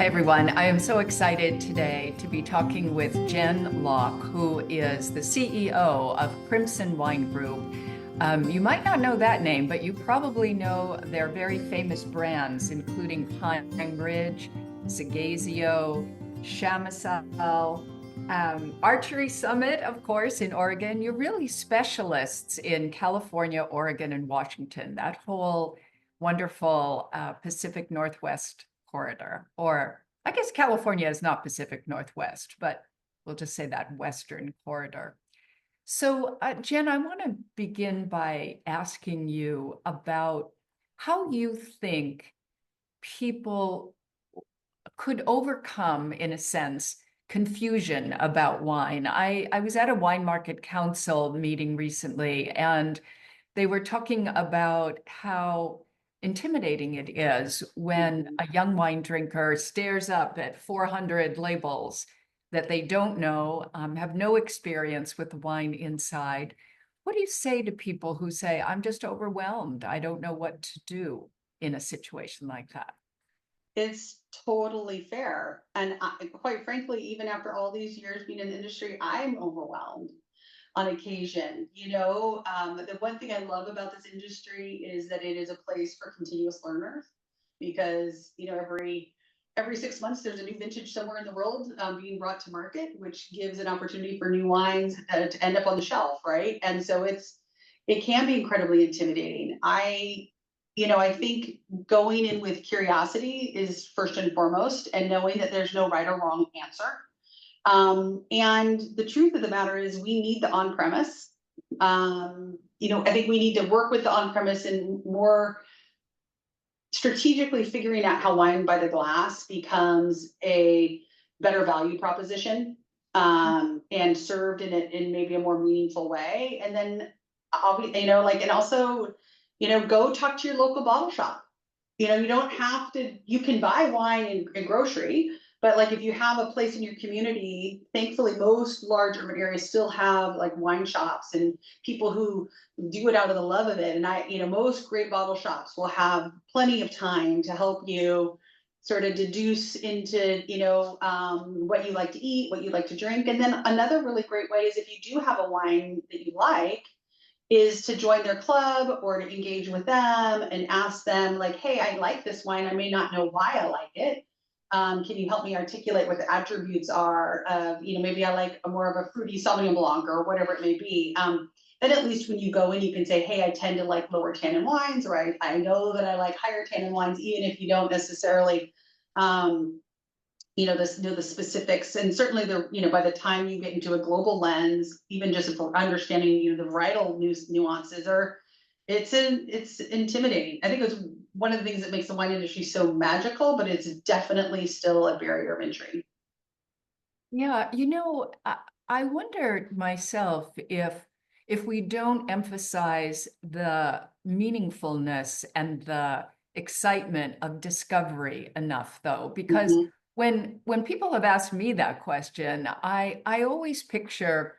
Hi, everyone. I am so excited today to be talking with Jen Locke, who is the CEO of Crimson Wine Group. You might not know that name, but you probably know their very famous brands, including Pine Ridge, Sagazio, Chamisal, Archery Summit, of course, in Oregon. You're really specialists in California, Oregon, and Washington, that whole wonderful Pacific Northwest corridor. Or I guess California is not Pacific Northwest, but we'll just say that Western corridor. So, Jen, I want to begin by asking you about how you think people could overcome, in a sense, confusion about wine. I was at a wine market council meeting recently, and they were talking about how intimidating it is when a young wine drinker stares up at 400 labels that they don't know, have no experience with the wine inside. What do you say to people who say, I'm just overwhelmed, I don't know what to do in a situation like that? It's totally fair. And quite frankly, even after all these years being in the industry, I'm overwhelmed on occasion. The one thing I love about this industry is that it is a place for continuous learners because, every 6 months there's a new vintage somewhere in the world being brought to market, which gives an opportunity for new wines to end up on the shelf, right? And so it can be incredibly intimidating. I think going in with curiosity is first and foremost, and knowing that there's no right or wrong answer. And the truth of the matter is, we need the on premise. I think we need to work with the on premise and more strategically figuring out how wine by the glass becomes a better value proposition and served in maybe a more meaningful way. And then, and also, go talk to your local bottle shop. You don't have to, you can buy wine in grocery, but like if you have a place in your community, thankfully most large urban areas still have like wine shops and people who do it out of the love of it. And most great bottle shops will have plenty of time to help you sort of deduce into, what you like to eat, what you like to drink. And then another really great way is if you do have a wine that you like, is to join their club or to engage with them and ask them like, hey, I like this wine. I may not know why I like it. Can you help me articulate what the attributes are of, maybe I like more of a fruity Sauvignon Blanc or whatever it may be. Then at least when you go in, you can say, hey, I tend to like lower tannin wines, or I know that I like higher tannin wines, even if you don't necessarily the specifics. And certainly by the time you get into a global lens, even just for understanding the varietal nuances, it's intimidating. I think it's one of the things that makes the wine industry so magical, but it's definitely still a barrier of entry. Yeah, I wonder myself if we don't emphasize the meaningfulness and the excitement of discovery enough, though, because Mm-hmm. when people have asked me that question, I always picture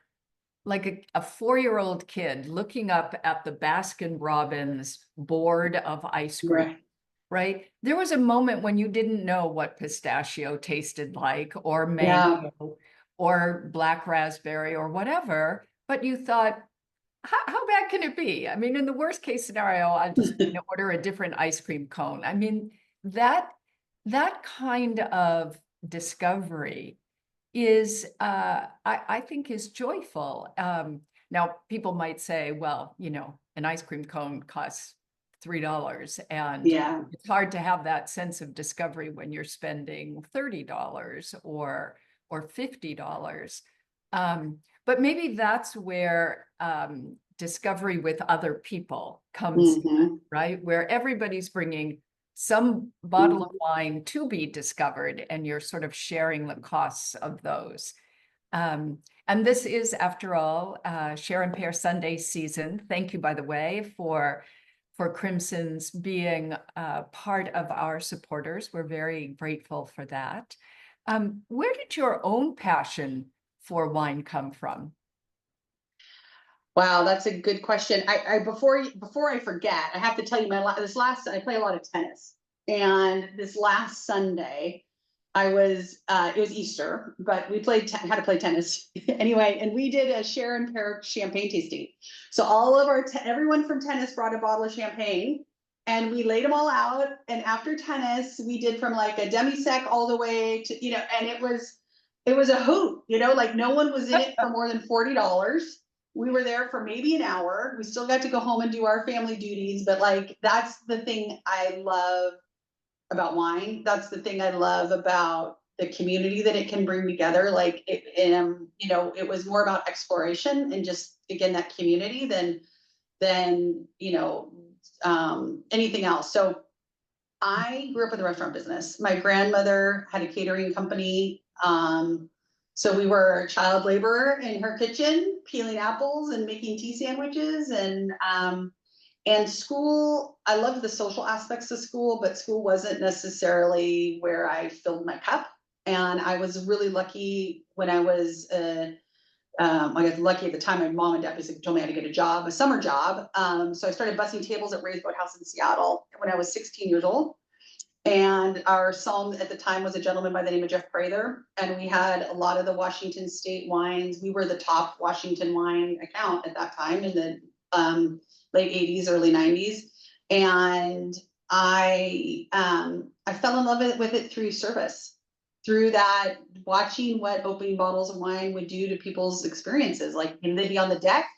like a 4-year-old kid looking up at the Baskin Robbins board of ice cream, Right. right? There was a moment when you didn't know what pistachio tasted like, or Yeah. mango, or black raspberry, or whatever, but you thought, how bad can it be? I mean, in the worst case scenario, I'll just order a different ice cream cone. I mean, that that kind of discovery is, I think, is joyful. Now, people might say, well, an ice cream cone costs $3, and Yeah. it's hard to have that sense of discovery when you're spending $30 or $50. But maybe that's where discovery with other people comes in, Mm-hmm. right? Where everybody's bringing some bottle of wine to be discovered, and you're sort of sharing the costs of those. And this is, after all, Share and Pair Sunday season. Thank you, by the way, for Crimson's being part of our supporters. We're very grateful for that. Where did your own passion for wine come from? Wow, that's a good question. I before I forget, I have to tell you this last I play a lot of tennis, and this last Sunday, it was Easter, but we had to play tennis anyway, and we did a share and pair champagne tasting. So all of everyone from tennis brought a bottle of champagne, and we laid them all out. And after tennis, we did from like a demi-sec all the way to, and it was a hoot, like no one was in it for more than $40. We were there for maybe an hour. We still got to go home and do our family duties, but like that's the thing I love about wine. That's the thing I love about the community that it can bring together. Like it was more about exploration and just again that community than anything else. So I grew up in the restaurant business. My grandmother had a catering company. So we were child labor in her kitchen, peeling apples and making tea sandwiches. And school, I loved the social aspects of school, but school wasn't necessarily where I filled my cup. And I was really lucky when I was, I was lucky at the time. My mom and dad basically told me I had to get a job, a summer job. So I started bussing tables at Ray's Boathouse in Seattle when I was 16 years old. And our somm at the time was a gentleman by the name of Jeff Prather. And we had a lot of the Washington State wines. We were the top Washington wine account at that time in the late 80s, early 90s. And I fell in love with it through service, through that, watching what opening bottles of wine would do to people's experiences. Like, they'd be on the deck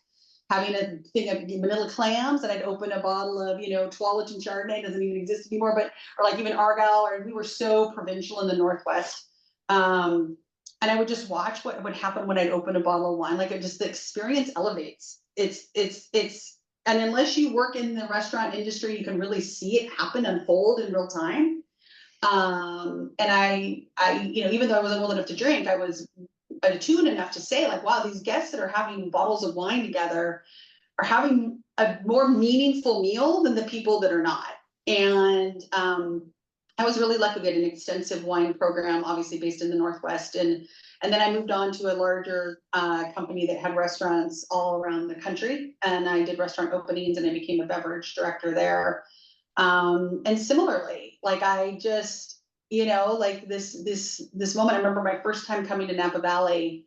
having a thing of manila clams, and I'd open a bottle of, Tualatin Chardonnay, doesn't even exist anymore, or like even Argyle, or we were so provincial in the Northwest. And I would just watch what would happen when I'd open a bottle of wine. Like, the experience elevates. And unless you work in the restaurant industry, you can really see it happen, unfold in real time. And I, even though I wasn't old enough to drink, I was attuned enough to say, like, wow, these guests that are having bottles of wine together are having a more meaningful meal than the people that are not. And I was really lucky. We had an extensive wine program, obviously based in the Northwest. And then I moved on to a larger company that had restaurants all around the country. And I did restaurant openings, and I became a beverage director there. And similarly, like, I just, like this moment, I remember my first time coming to Napa Valley,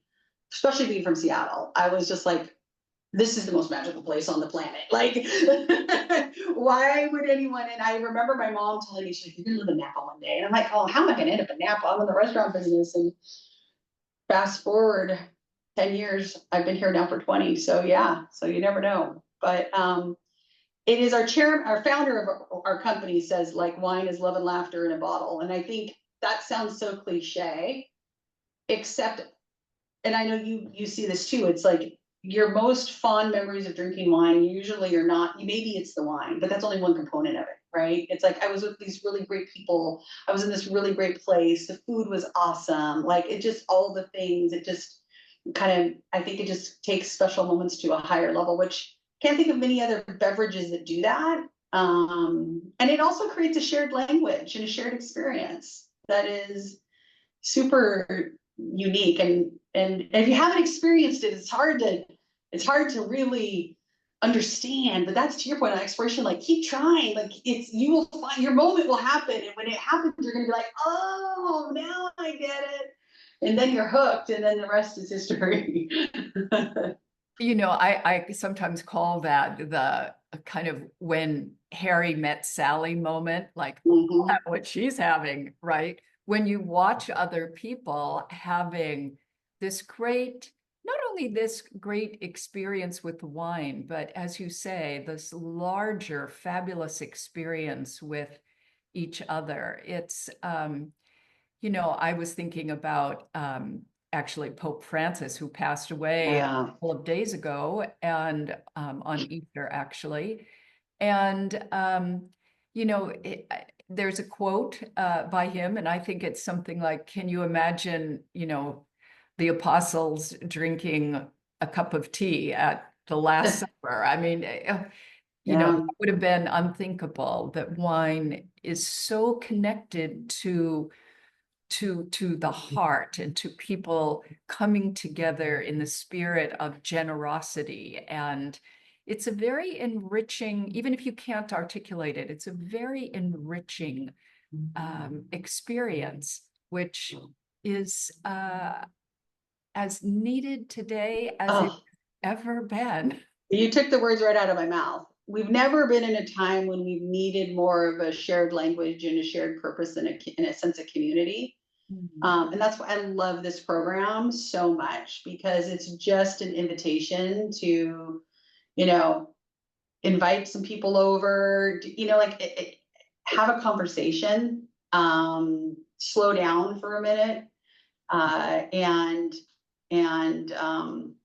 especially being from Seattle, I was just like, this is the most magical place on the planet. Like, why would anyone? And I remember my mom telling me, she's like, you're gonna live in Napa one day. And I'm like, oh, how am I gonna end up in Napa? I'm in the restaurant business. And fast forward 10 years, I've been here now for 20. So yeah, so you never know. But it is our founder of our company says, like, wine is love and laughter in a bottle. And I think that sounds so cliche, except, and I know you see this too, it's like your most fond memories of drinking wine usually are not, maybe it's the wine, but that's only one component of it, right? It's like, I was with these really great people. I was in this really great place. The food was awesome. Like, it just, all the things, it just kind of, I think it just takes special moments to a higher level, which can't think of many other beverages that do that. And it also creates a shared language and a shared experience that is super unique. And if you haven't experienced it, it's hard to really understand. But that's, to your point on exploration, like, keep trying. Like, you will find your moment will happen. And when it happens, you're gonna be like, oh, now I get it. And then you're hooked, and then the rest is history. I sometimes call that the kind of when Harry met Sally moment, like, what she's having, right? When you watch other people having this great, not only this great experience with wine, but as you say, this larger, fabulous experience with each other. It's, I was thinking about actually Pope Francis, who passed away a couple of days ago, and on Easter, actually. And, there's a quote by him, and I think it's something like, can you imagine, the apostles drinking a cup of tea at the Last Supper? I mean, that would have been unthinkable. That wine is so connected to the heart and to people coming together in the spirit of generosity. And it's a very enriching, even if you can't articulate it, it's a very enriching experience. which is as needed today as it's Oh, ever been. you took the words right out of my mouth. We've never been in a time when we've needed more of a shared language and a shared purpose and a sense of community. Mhm. And that's why I love this program so much because it's just an invitation to, you know, invite some people over, like have a conversation, slow down for a minute, and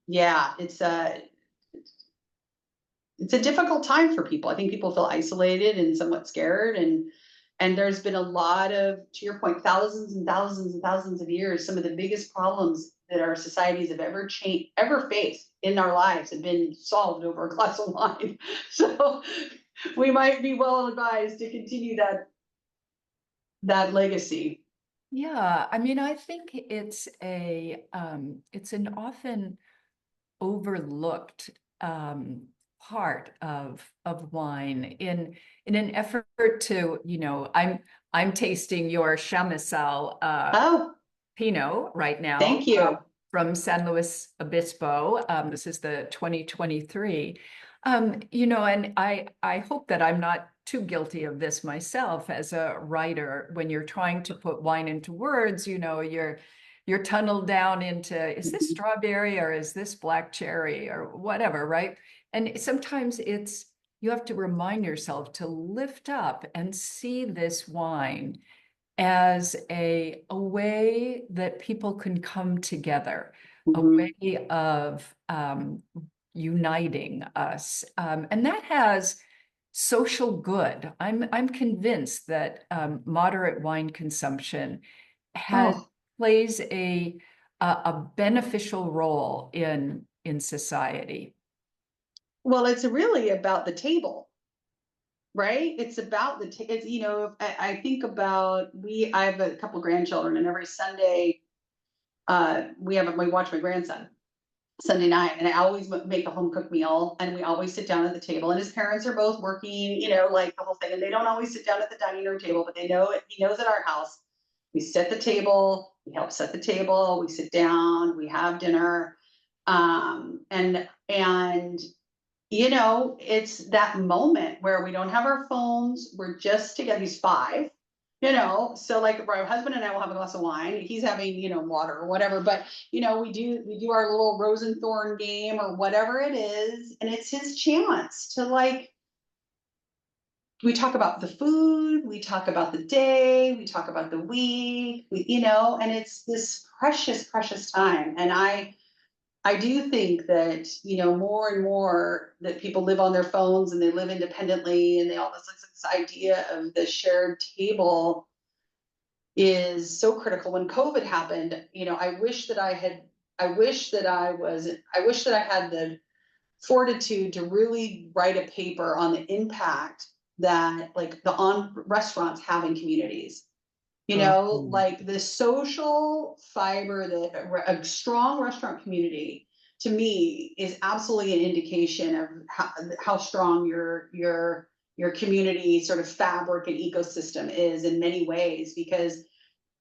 yeah, it's a difficult time for people. I think people feel isolated and somewhat scared, and there's been a lot of, to your point, thousands and thousands and thousands of years. Some of the biggest problems that our societies have ever faced in our lives have been solved over a glass of wine. So we might be well advised to continue that legacy. Yeah, I mean, I think it's an often overlooked part of wine in an effort to, I'm tasting your Chamissal Oh, Pinot right now thank you. from San Luis Obispo. This is the 2023. And I hope that I'm not too guilty of this myself as a writer. When you're trying to put wine into words, you're tunneled down into, is this strawberry or is this black cherry or whatever, right? And sometimes you have to remind yourself to lift up and see this wine as a way that people can come together, a Mhm. way of uniting us. And that has social good. I'm convinced that moderate wine consumption has Oh, plays a beneficial role in society. well, it's really about the table, right? It's about it's, I think about, I have a couple grandchildren, and every Sunday, we watch my grandson Sunday night, and I always make a home cooked meal, and we always sit down at the table. And his parents are both working, like the whole thing, and they don't always sit down at the dining room table, but they know it. He knows at our house, we set the table, we help set the table, we sit down, we have dinner, and it's that moment where we don't have our phones. We're just together. He's 5, so like my husband and I will have a glass of wine. He's having, water or whatever. But, we do our little rose and thorn game or whatever it is. And it's his chance to, like, we talk about the food, we talk about the day, we talk about the week, and it's this precious, precious time. And I do think that, more and more that people live on their phones and they live independently, and they all this idea of the shared table is so critical. When COVID happened, I wish that I had the fortitude to really write a paper on the impact that, like, the on restaurants have in communities, Mhm. like the social fiber that a strong restaurant community, to me, is absolutely an indication of how strong your community sort of fabric and ecosystem is in many ways. Because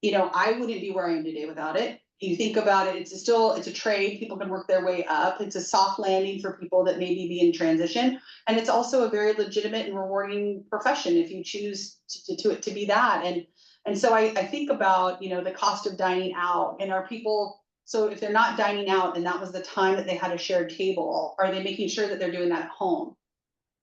I wouldn't be where I am today without it. You think about it, it's a trade. People can work their way up. It's a soft landing for people that maybe be in transition. And it's also a very legitimate and rewarding profession if you choose to be that. And so I think about, the cost of dining out, and are people, so if they're not dining out and that was the time that they had a shared table, are they making sure that they're doing that at home?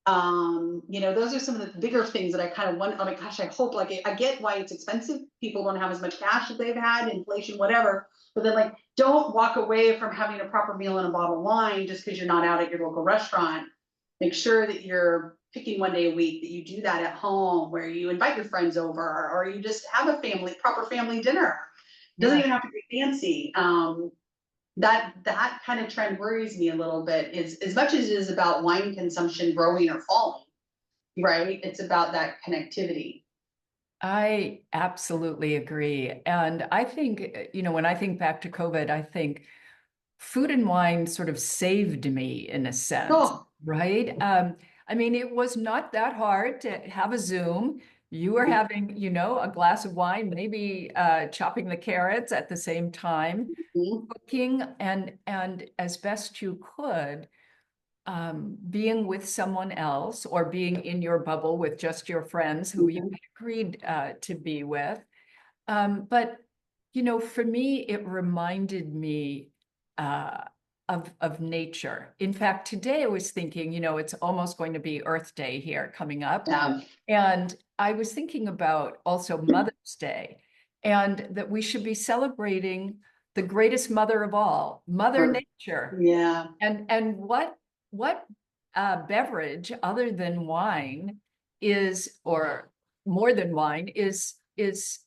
Those are some of the bigger things that I kind of wonder. Oh my gosh, I hope, like, I get why it's expensive. People don't have as much cash as they've had, inflation, whatever. But then, like, don't walk away from having a proper meal and a bottle of wine just because you're not out at your local restaurant. Make sure that you're picking one day a week, that you do that at home, where you invite your friends over, or you just have a proper family dinner. It doesn't Yeah. even have to be fancy. That kind of trend worries me a little bit. Is as much as it is about wine consumption growing or falling, right? It's about that connectivity. I absolutely agree. And I think, when I think back to COVID, I think food and wine sort of saved me in a sense, Oh, right? I mean, it was not that hard to have a Zoom, You were having, a glass of wine, maybe chopping the carrots at the same time, Mhm. cooking and as best you could, being with someone else or being in your bubble with just your friends who you Mhm. had agreed to be with. But for me, it reminded me uh, of nature. In fact, today I was thinking, it's almost going to be Earth Day here coming up. Yeah. And I was thinking about also Mother's Day, and that we should be celebrating the greatest mother of all, Mother Or- Nature. yeah. And what beverage other than wine is, or more than wine, is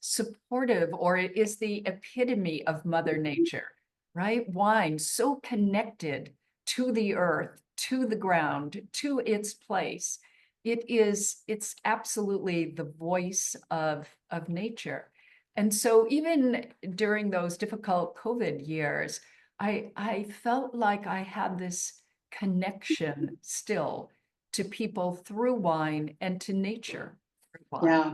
supportive, or it is the epitome of Mother Nature, right? Wine, so connected to the earth, to the ground, to its place. It's absolutely the voice of nature. And so even during those difficult COVID years, I felt like I had this connection still to people through wine and to nature through wine. Yeah.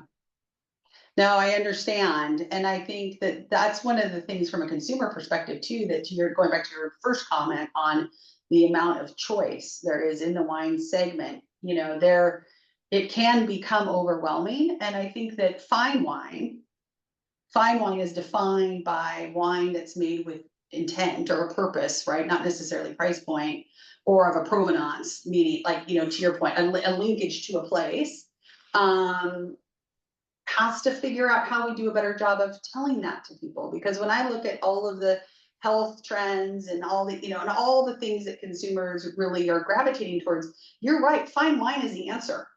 No, I understand. And I think that that's one of the things from a consumer perspective too, that you're going back to your first comment on the amount of choice there is in the wine segment. It can become overwhelming. And I think that fine wine is defined by wine that's made with intent or a purpose, right? Not necessarily price point or of a provenance, meaning like, to your point, a linkage to a place. Um, has to figure out how we do a better job of telling that to people. Because when I look at all of the health trends and all the, and all the things that consumers really are gravitating towards, you're right, fine wine is the answer.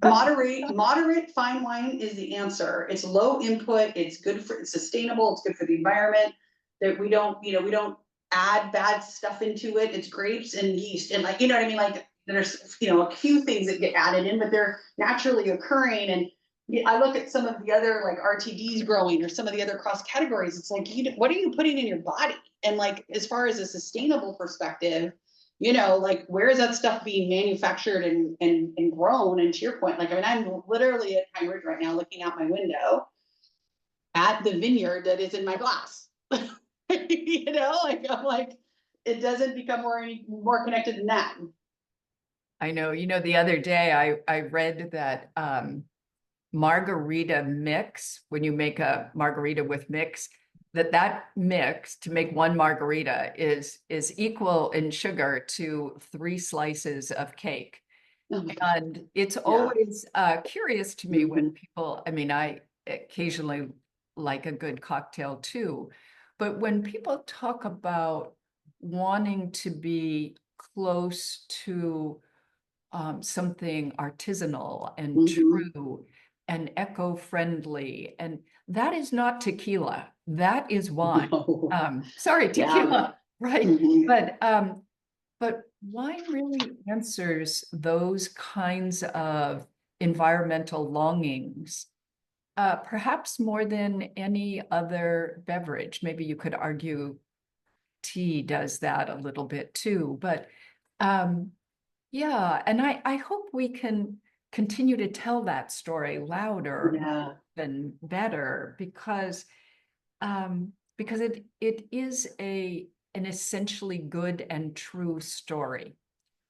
Moderate fine wine is the answer. It's low input, it's sustainable, it's good for the environment. That we don't add bad stuff into it. It's grapes and yeast and like, you know what I mean? Like there's a few things that get added in, but they're naturally occurring. And I look at some of the other like RTDs growing or some of the other cross categories. It's like, what are you putting in your body? And like as far as a sustainable perspective, like where is that stuff being manufactured and grown? And to your point, like, I mean, I'm literally at Pine Ridge right now looking out my window at the vineyard that is in my glass. Like I'm like, it doesn't become more connected than that. I know, the other day I read that margarita mix, when you make a margarita with mix, that mix to make one margarita is equal in sugar to 3 slices of cake. Oh my God. And it's Yeah. always curious to me when Mhm. people, I mean, I occasionally like a good cocktail too, but when people talk about wanting to be close to something artisanal and Mhm. true and eco-friendly, and that is not tequila, that is wine. No. Sorry, Yeah. tequila, right? Mhm. But wine really answers those kinds of environmental longings, perhaps more than any other beverage. Maybe you could argue tea does that a little bit too, but um, yeah, and I hope we can continue to tell that story louder Yeah. and better, because it is an essentially good and true story.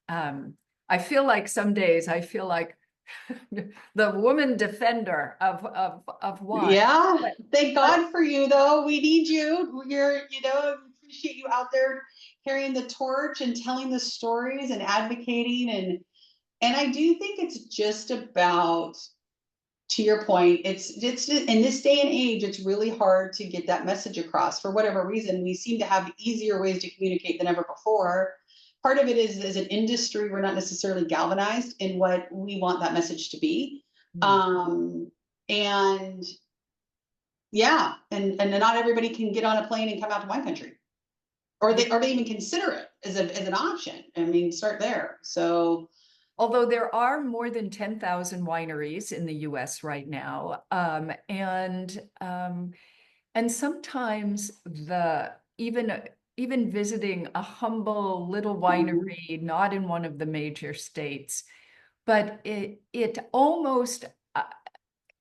Um, I feel like some days I feel like the woman defender of wine. Yeah. But Thank but God for you, though. We need you. Appreciate you out there carrying the torch and telling the stories and advocating. And I do think it's just about, to your point, it's in this day and age, it's really hard to get that message across for whatever reason. We seem to have easier ways to communicate than ever before. Part of it is as an industry, we're not necessarily galvanized in what we want that message to be. mm, Um, and yeah, and not everybody can get on a plane and come out to wine country. yeah. Or they even consider it as an option. I mean, start there. So Although there are more than 10,000 wineries in the US right now, and sometimes even visiting a humble little mhm. winery, not in one of the major states, but it almost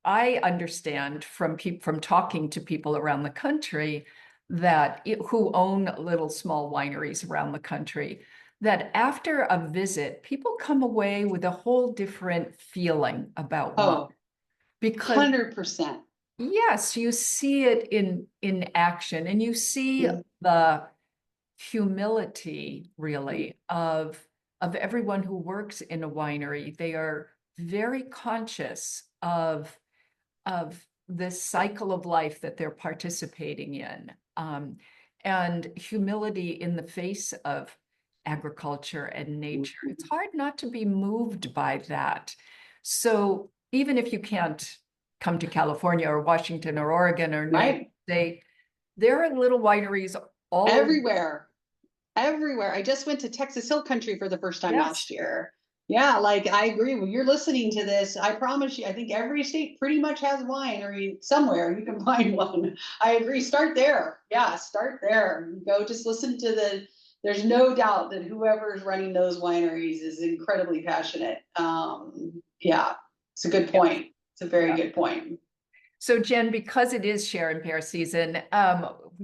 I understand from from talking to people around the country who own little small wineries around the country, that after a visit, people come away with a whole different feeling about wine Oh, because 100%. yes, you see it in action, and you see Mhm. the humility really of everyone who works in a winery. They are very conscious of this cycle of life that they're participating in, and humility in the face of agriculture and nature. It's hard not to be moved by that. So even if you can't come to California or Washington or Oregon or New York Right. State, there are little wineries all over. Everywhere. Everywhere. I just went to Texas Hill Country for the first time Yes. last year. Yeah, like I agree. When you're listening to this, I promise you, I think every state pretty much has wine, or somewhere you can find one. I agree. Start there. Yeah, start there. Go just listen to there's no doubt that whoever is running those wineries is incredibly passionate. Yeah, it's a good Yeah. point. It's a very Yeah. good point. So Jen, because it is share and pair season,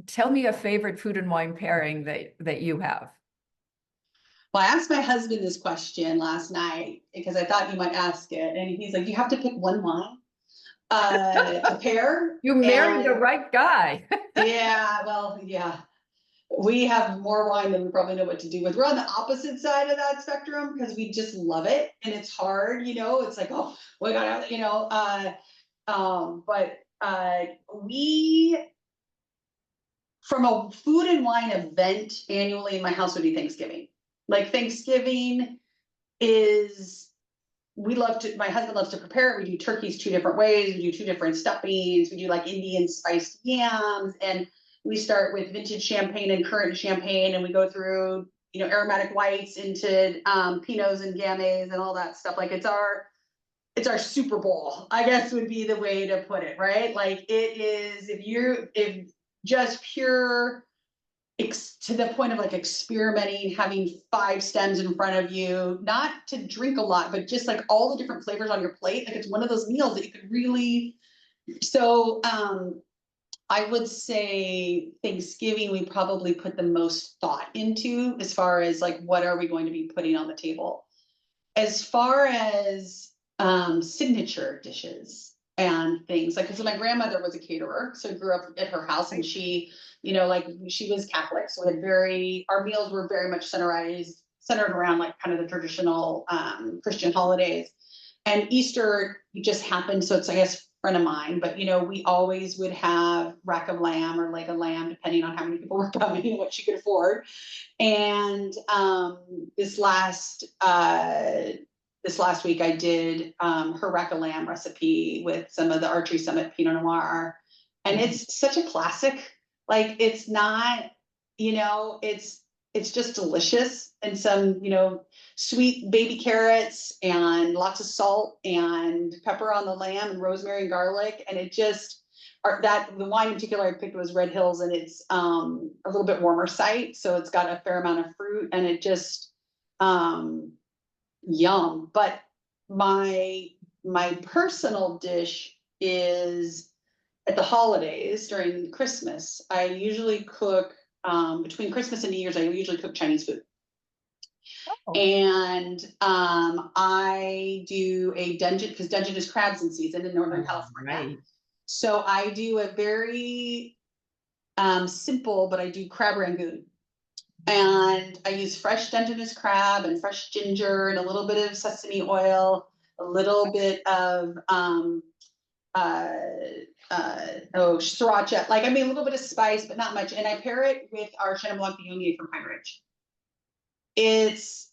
tell me a favorite food and wine pairing that you have. Well, I asked my husband this question last night because I thought you might ask it, and he's like, "You have to pick one wine to pair." You married the And right guy. yeah, well, yeah, we have more wine than we probably know what to do with. We're on the opposite side of that spectrum because we just love it, and it's hard, It's like, oh, we but we from a food and wine event annually in my house would be Thanksgiving. Like Thanksgiving is my husband loves to prepare it. We do turkeys two different ways. We do two different stuffings. We do like Indian spiced yams. And we start with vintage champagne and currant champagne. And we go through, aromatic whites into Pinots and Gamay and all that stuff. Like it's our Super Bowl, I guess would be the way to put it, right? Like it is, if just pure to the point of like experimenting, having 5 stems in front of you, not to drink a lot, but just like all the different flavors on your plate. Like it's one of those meals that you could really. So I would say Thanksgiving we probably put the most thought into as far as like what are we going to be putting on the table. As far as signature dishes and things like, because my grandmother was a caterer, so I grew up at her house, and she, like she was Catholic, so we had our meals were very much centered around like kind of the traditional Christian holidays, and Easter just happened, so it's I guess friend of mine, but we always would have rack of lamb or leg of lamb, depending on how many people were coming and what she could afford. And this last week I did her rack of lamb recipe with some of the Archery Summit Pinot Noir. And it's such a classic. Like it's not, it's just delicious. And some, sweet baby carrots and lots of salt and pepper on the lamb and rosemary and garlic. And it just the wine in particular I picked was Red Hills, and it's a little bit warmer site. So it's got a fair amount of fruit, and it just yum. But my personal dish is at the holidays during Christmas. I usually cook between Christmas and New Year's. I usually cook Chinese food, Oh, and I do a dungeon because dungeon is crabs in season in Northern California. right. So I do a very simple, but I do crab rangoon. And I use fresh Dungeness crab and fresh ginger and a little bit of sesame oil, a little bit of uh, sriracha, like I mean a little bit of spice, but not much. And I pair it with our Chenin Blanc Viognier from Pine Ridge. It's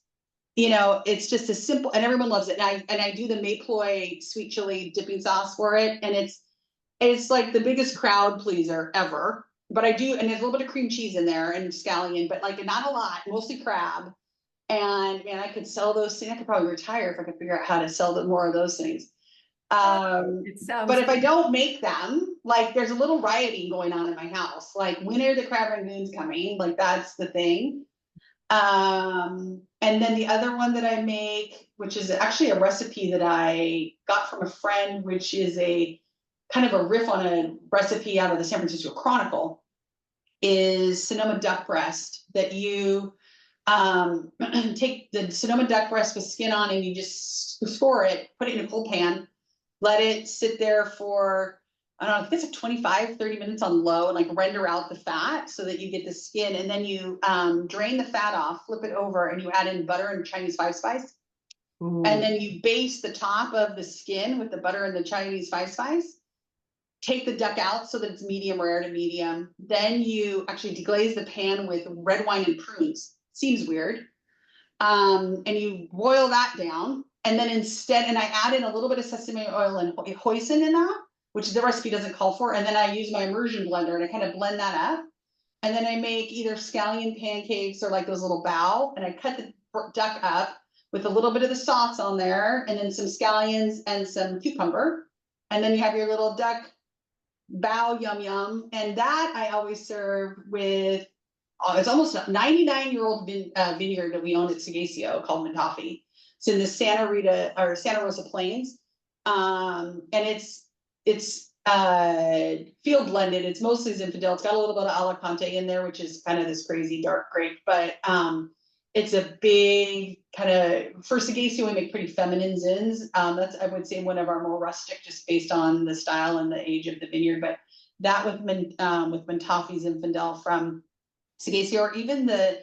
it's just a simple, and everyone loves it. And I do the Mayploy sweet chili dipping sauce for it, and it's like the biggest crowd pleaser ever. But I do, and there's a little bit of cream cheese in there and scallion, but like not a lot, mostly crab. And man, I could sell those things. I could probably retire if I could figure out how to sell more of those things. It But sounds if I don't make them, like there's a little rioting going on in my house. Like when are the crab rangoons coming? Like that's the thing. And then the other one that I make, which is actually a recipe that I got from a friend, which is a kind of a riff on a recipe out of the San Francisco Chronicle, is Sonoma duck breast that you take the Sonoma duck breast with skin on and you just score it, put it in a cold pan, let it sit there for, I don't know, I think it's like 25, 30 minutes on low, and like render out the fat so that you get the skin. And then you drain the fat off, flip it over, and you add in butter and Chinese five spice. Ooh. And then you baste the top of the skin with the butter and the Chinese five spice. Take the duck out so that it's medium rare to medium. Then you actually deglaze the pan with red wine and prunes. Seems weird. And you boil that down. And then instead, and I add in a little bit of sesame oil and hoisin in that, which the recipe doesn't call for. And then I use my immersion blender and I kind of blend that up. And then I make either scallion pancakes or like those little bao. And I cut the duck up with a little bit of the sauce on there, and then some scallions and some cucumber. And then you have your little duck bao, yum yum. And that I always serve with, it's almost a 99-year-old vineyard that we own at Sagacio called Mentafi. It's in the Santa Rita or Santa Rosa Plains. And it's field blended. It's mostly Zinfandel. It's got a little bit of Alicante in there, which is kind of this crazy dark grape, but it's a big kind of, for Sagacio, we make pretty feminine zins. That's, I would say, one of our more rustic, just based on the style and the age of the vineyard. But that with Mentafi Zinfandel from Sagacio, or even the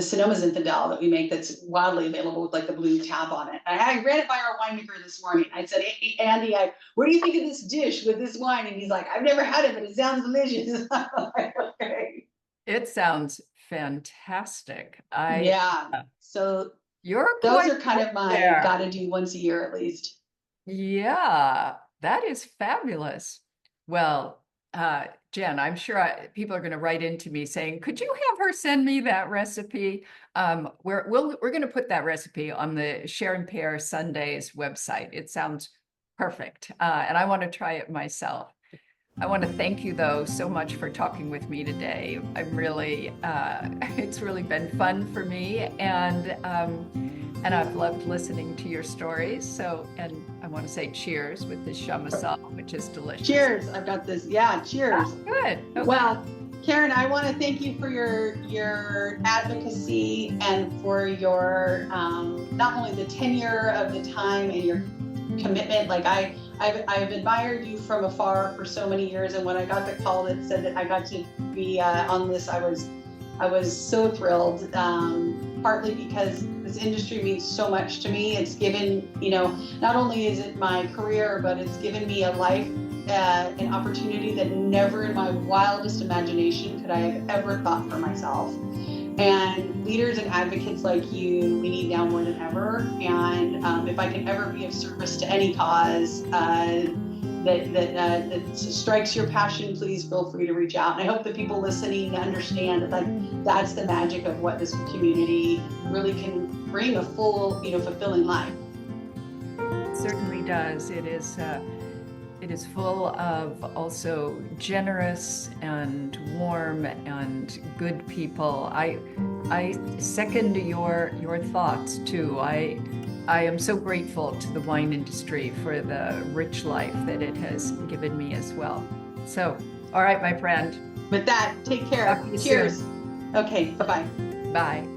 Sonoma Zinfandel that we make that's wildly available with like the blue tab on it. I ran it by our winemaker this morning. I said, hey, Andy, what do you think of this dish with this wine? And he's like, I've never had it, but it sounds delicious. I'm like, okay. It sounds fantastic. Yeah. So those are kind of my gotta do once a year at least. Yeah, that is fabulous. Well, Jen, I'm sure people are going to write into me saying, could you have her send me that recipe? We're going to put that recipe on the Share and Pair Sundays website. It sounds perfect. And I want to try it myself. I want to thank you, though, so much for talking with me today. I'm really, it's really been fun for me, and I've loved listening to your stories. So, and I want to say cheers with this chamois, which is delicious. Cheers! I've got this. Yeah, cheers. Oh, good. Okay. Well, Karen, I want to thank you for your advocacy and for your not only the tenure of the time and your commitment. Like I've admired you from afar for so many years, and when I got the call that said that I got to be on this, I was so thrilled. Partly because this industry means so much to me. It's given, not only is it my career, but it's given me a life, an opportunity that never in my wildest imagination could I have ever thought for myself. And leaders and advocates like you, we need now more than ever. And if I can ever be of service to any cause that strikes your passion, please feel free to reach out. And I hope that people listening understand that that's the magic of what this community really can bring, a full, fulfilling life. It certainly does. It is full of also generous and warm and good people. I second your thoughts too. I am so grateful to the wine industry for the rich life that it has given me as well. So, all right, my friend. With that, take care. Talk to you Cheers. soon. Okay, bye-bye. Bye.